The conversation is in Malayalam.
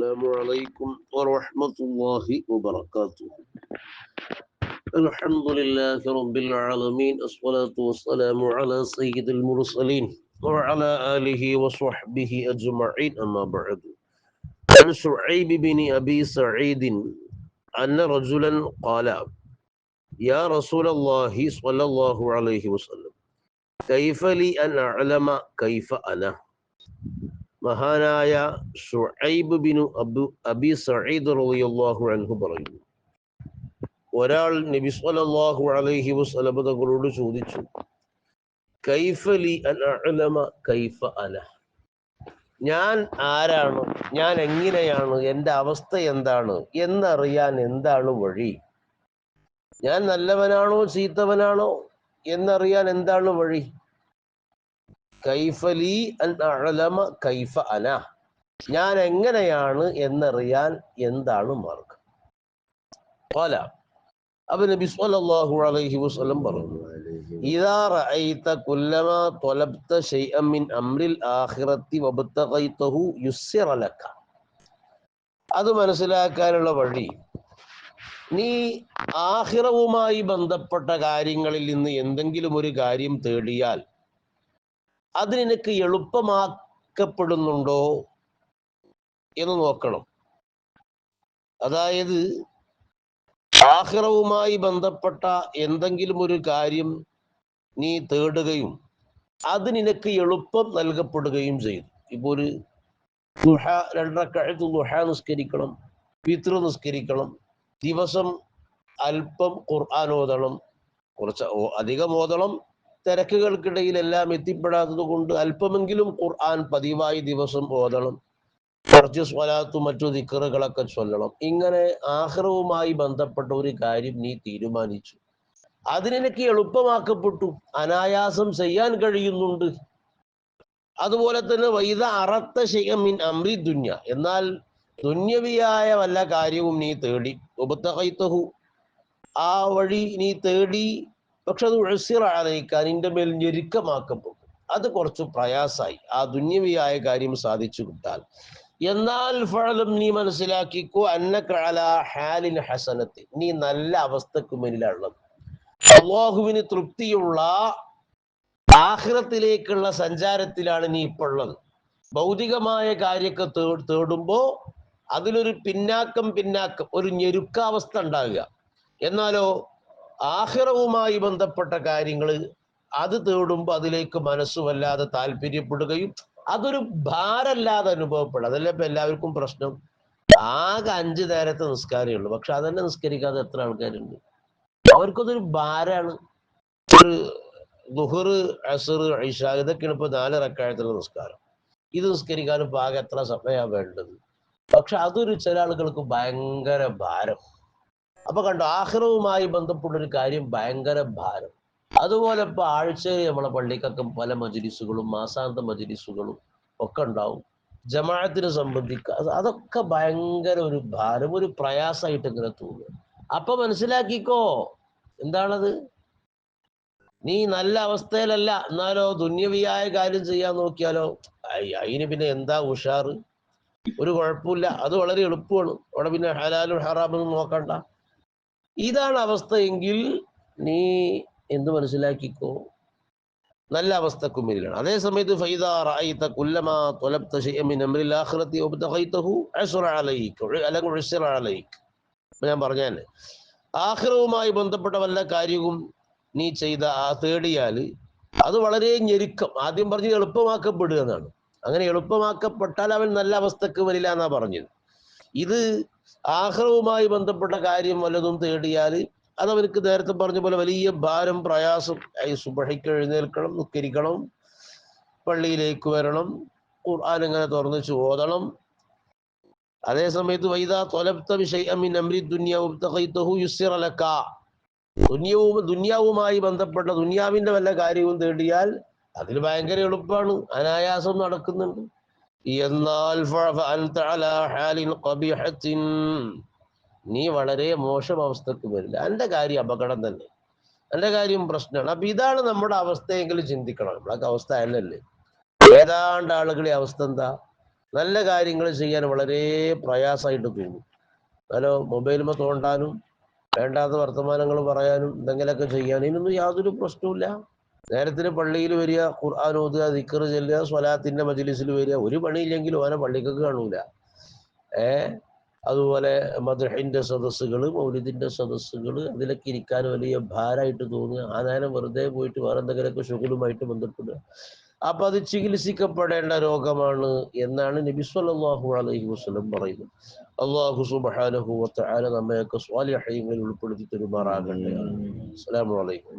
السلام عليكم ورحمة الله وبركاته. الحمد لله رب العالمين، الصلاة والسلام على سيد المرسلين وعلى آله وصحبه أجمعين، أما بعد. عن شعيب بن أبي سعيد أن رجلا قال: يا رسول الله صلى الله عليه وسلم، كيف لي أن أعلم كيف أنا؟ മഹാനായ ഷുഐബ് ബിനു അബി സഈദ് റളിയല്ലാഹു അൻഹു പറയുന്നു, ഒരാൾ നബി സ്വല്ലല്ലാഹു അലൈഹി വസല്ലം തങ്ങളോട് ചോദിച്ചു, കൈഫ ലി അൻ അഅലമ കൈഫ അന, ഞാൻ ആരാണ്, ഞാൻ എങ്ങനെയാണ്, എൻ്റെ അവസ്ഥ എന്താണ് എന്നറിയാൻ എന്താണ് വഴി? ഞാൻ നല്ലവനാണോ ചീത്തവനാണോ എന്നറിയാൻ എന്താണ് വഴി? കൈഫ ലി അൻ അഅലമ കൈഫ അന, ഞാൻ എങ്ങനെയാണ് എന്നറിയാൻ എന്താണ് മാർഗം? ഖാല, അപ്പോൾ നബി സ്വല്ലല്ലാഹു അലൈഹി വസല്ലം പറഞ്ഞു, ഇദാ റഅയ്ത കുല്ലമാ ത്വലബ്ത ശൈഅൻ മിൻ അംരിൽ ആഖിറതി വബ്തഗൈതഹു യുസ്സിറ ലക. അത് മനസ്സിലാക്കാനുള്ള വഴി, നീ ആഖിറവുമായി ബന്ധപ്പെട്ട കാര്യങ്ങളിൽ നിന്ന് എന്തെങ്കിലും ഒരു കാര്യം തേടിയാൽ അത് നിനക്ക് എളുപ്പമാക്കപ്പെടുന്നുണ്ടോ എന്ന് നോക്കണം. അതായത് ആഖിറവുമായി ബന്ധപ്പെട്ട എന്തെങ്കിലും ഒരു കാര്യം നീ തേടുകയും അത് നിനക്ക് എളുപ്പം നൽകപ്പെടുകയും ചെയ്തു. ഇപ്പോൾ ഒരു ദുഹ, 2 റക്അത്ത് ദുഹ നിസ്കരിക്കണം, ഫിത്ർ നിസ്കരിക്കണം, ദിവസം അല്പം ഖുർആൻ ഓതണം, കുറച്ച് അധികം ഓതണം, തിരക്കുകൾക്കിടയിൽ എല്ലാം എത്തിപ്പെടാത്തത് കൊണ്ട് അല്പമെങ്കിലും ഖുർആൻ പതിവായി ദിവസം ഓതണം, കുറച്ച് സ്വലാത്തും മറ്റു ദിക്റുകളൊക്കെ ചൊല്ലണം. ഇങ്ങനെ ആഖിറവുമായി ബന്ധപ്പെട്ട ഒരു കാര്യം നീ തീരുമാനിച്ചു, അത് നിനക്ക് എളുപ്പമാക്കപ്പെട്ടു, അനായാസം ചെയ്യാൻ കഴിയുന്നുണ്ട്. അതുപോലെ തന്നെ വൈദ അറത്ത ശൈഅൻ മിൻ അംരി ദുന്യ, എന്നാൽ ദുന്യവിയായ വല്ല കാര്യവും നീ തേടി, ഉബ്തഗൈതഹു, ആ വഴി നീ തേടി, പക്ഷെ അത് ഉസ്സിറ അലൈക, നിന്റെ മേൽ ഞെരുക്കമാക്കപ്പെട്ടു, അത് കുറച്ച് പ്രയാസായി, ആ ദുന്യവിയായ കാര്യം സാധിച്ചു കിട്ടാൻ. എന്നാൽ ഫഅലം, നീ മനസ്സിലാക്കിക്കോ, അന്നക അലാ ഹാലിൻ ഹസനത്തി, നീ നല്ല അവസ്ഥക്ക് മുന്നിലുള്ളത്, അല്ലാഹുവിന് തൃപ്തിയുള്ള ആഖിറത്തിലേക്കുള്ള സഞ്ചാരത്തിലാണ് നീ ഇപ്പോൾ ഉള്ളത്. ഭൗതികമായ കാര്യമൊക്കെ തേടുമ്പോ അതിലൊരു പിന്നാക്കം ഒരു ഞെരുക്കാവസ്ഥ ഉണ്ടാകുക. എന്നാലോ ആഖിറവുമായി ബന്ധപ്പെട്ട കാര്യങ്ങൾ അത് തേടുമ്പോൾ അതിലേക്ക് മനസ്സ് വല്ലാതെ താല്പര്യപ്പെടുകയും അതൊരു ഭാരല്ലാതെ അനുഭവപ്പെടും. അതല്ലേ ഇപ്പൊ എല്ലാവർക്കും പ്രശ്നം. ആകെ 5 നേരത്തെ നിസ്കാരമേ ഉള്ളൂ, പക്ഷെ അതന്നെ നിസ്കരിക്കാതെ എത്ര ആൾക്കാരുണ്ട്. അവർക്കതൊരു ഭാരമാണ്. ഒരു ദുഹർ, അസ്ർ, ഇശാ, ഇതൊക്കെയാണ് ഇപ്പൊ 4 റക്അത്തുള്ള നിസ്കാരം. ഇത് നിസ്കരിക്കാൻ ഇപ്പൊ ആകെ എത്ര സമയമാണ് വേണ്ടത്? പക്ഷെ അതൊരു ചില ആളുകൾക്ക് ഭയങ്കര ഭാരം. അപ്പൊ കണ്ടോ, ആഖിറവുമായി ബന്ധപ്പെട്ടൊരു കാര്യം ഭയങ്കര ഭാരം. അതുപോലെ ഇപ്പൊ ആഴ്ചയിൽ നമ്മളെ പള്ളിക്കൊക്കെ പല മജ്‌ലിസുകളും മാസാന്ത മജ്‌ലിസുകളും ഒക്കെ ഉണ്ടാവും. ജമാഅത്തിനെ സംബന്ധിക്കുക, അതൊക്കെ ഭയങ്കര ഒരു ഭാരം, ഒരു പ്രയാസമായിട്ട് ഇങ്ങനെ തോന്നുക. അപ്പൊ മനസ്സിലാക്കിക്കോ, എന്താണത്? നീ നല്ല അവസ്ഥയിലല്ല, എന്നാലോ ദുന്യവിയായ കാര്യം ചെയ്യാൻ നോക്കിയാലോ അതിന് പിന്നെ എന്താ ഉഷാറ്? ഒരു കുഴപ്പമില്ല, അത് വളരെ എളുപ്പമാണ്. അവിടെ പിന്നെ ഹലാലും ഹറാമൊന്നും നോക്കണ്ട. ഇതാണ് അവസ്ഥ എങ്കിൽ നീ എന്ത് മനസ്സിലാക്കിക്കോ, നല്ല അവസ്ഥക്ക് മുന്നിലാണ്. അതേ സമയത്ത് ഫൈദാ റഅയ്ത കുല്ലമാ ത്വലബ്ത ശൈഅൻ മിൻ അംരിൽ ആഖിറതി വബ്തഗൈതഹു അസ്റ അലൈക അല്ലെങ്കിൽ ഉസ്റ അലൈക. ഞാൻ പറഞ്ഞാല് ആഖിറവുമായി ബന്ധപ്പെട്ട വല്ല കാര്യവും നീ ചെയ്ത തേടിയാൽ അത് വളരെ ഞെരുക്കം, ആദ്യം പറഞ്ഞ് എളുപ്പമാക്കപ്പെടുക എന്നാണ്. അങ്ങനെ എളുപ്പമാക്കപ്പെട്ടാൽ അവൻ നല്ല അവസ്ഥക്ക് വരില്ല എന്നാ പറഞ്ഞത്. ഇത് ആഖിറവുമായി ബന്ധപ്പെട്ട കാര്യം വല്ലതും തേടിയാൽ അതവർക്ക് നേരത്തെ പറഞ്ഞ പോലെ വലിയ ഭാരം, പ്രയാസം. സുബഹിക്ക് എഴുന്നേൽക്കണം, നിസ്കരിക്കണം, പള്ളിയിലേക്ക് വരണം, ഖുർആൻ ഇങ്ങനെ തുറന്ന് ഓതണം. അതേ സമയത്ത് വൈദാ ത്വലബ്ത ബിശൈഅൻ മിൻ അംരി ദുനിയ വബ്തഗൈതഹു യുസ്സിറ ലക, ദുന്യാവുമായി ബന്ധപ്പെട്ട ദുന്യാവിന്റെ വല്ല കാര്യവും തേടിയാൽ അതിൽ ഭയങ്കര എളുപ്പമാണ്, അനായാസം നടക്കുന്നുണ്ട്. എന്നാൽ നീ വളരെ മോശം അവസ്ഥക്ക് വരില്ല, എൻ്റെ കാര്യം അപകടം തന്നെ, എൻ്റെ കാര്യം പ്രശ്നമാണ്. അപ്പൊ ഇതാണ് നമ്മുടെ അവസ്ഥയെങ്കിലും ചിന്തിക്കണം. നമ്മളൊക്കെ അവസ്ഥ അല്ലല്ലേ. ഏതാണ്ട് ആളുകളെ അവസ്ഥ എന്താ? നല്ല കാര്യങ്ങൾ ചെയ്യാൻ വളരെ പ്രയാസമായിട്ട് തോന്നും. കാരണം മൊബൈലുമേ തോണ്ടാനും വേണ്ടാത്ത വർത്തമാനങ്ങൾ പറയാനും എന്തെങ്കിലുമൊക്കെ ചെയ്യാനും ഇതിനൊന്നും യാതൊരു പ്രശ്നവുമില്ല. നേരത്തിന് പള്ളിയിൽ വരിക, ഖുർആൻ ഓതുക, ദിക്ർ ചെല്ലുക, സ്വലാത്തിന്റെ മജ്ലിസിൽ വരിക, ഒരു പണിയില്ലെങ്കിലും ഓനെ പള്ളിക്കൊക്കെ കാണൂല. അതുപോലെ മദ്ഹിന്റെ സദസ്സുകൾ, മൗലിദിന്റെ സദസ്സുകൾ, അതിലൊക്കെ ഇരിക്കാൻ വലിയ ഭാരമായിട്ട് തോന്നുക. ആ നേരം വെറുതെ പോയിട്ട് വേറെ എന്തെങ്കിലുമൊക്കെ ശുഗലുമായിട്ട് ബന്ധപ്പെടുക. അപ്പൊ അത് ചികിത്സിക്കപ്പെടേണ്ട രോഗമാണ് എന്നാണ് നബി സല്ലല്ലാഹു അലൈഹി വസല്ലം പറയുന്നത്. അല്ലാഹു സുബ്ഹാനഹു വ തആല നമ്മയൊക്കെ സ്വാലിഹീങ്ങളിൽ ഉൾപ്പെടുത്തി തരുമാറാകട്ടെ. അസ്സലാമു അലൈക്കും.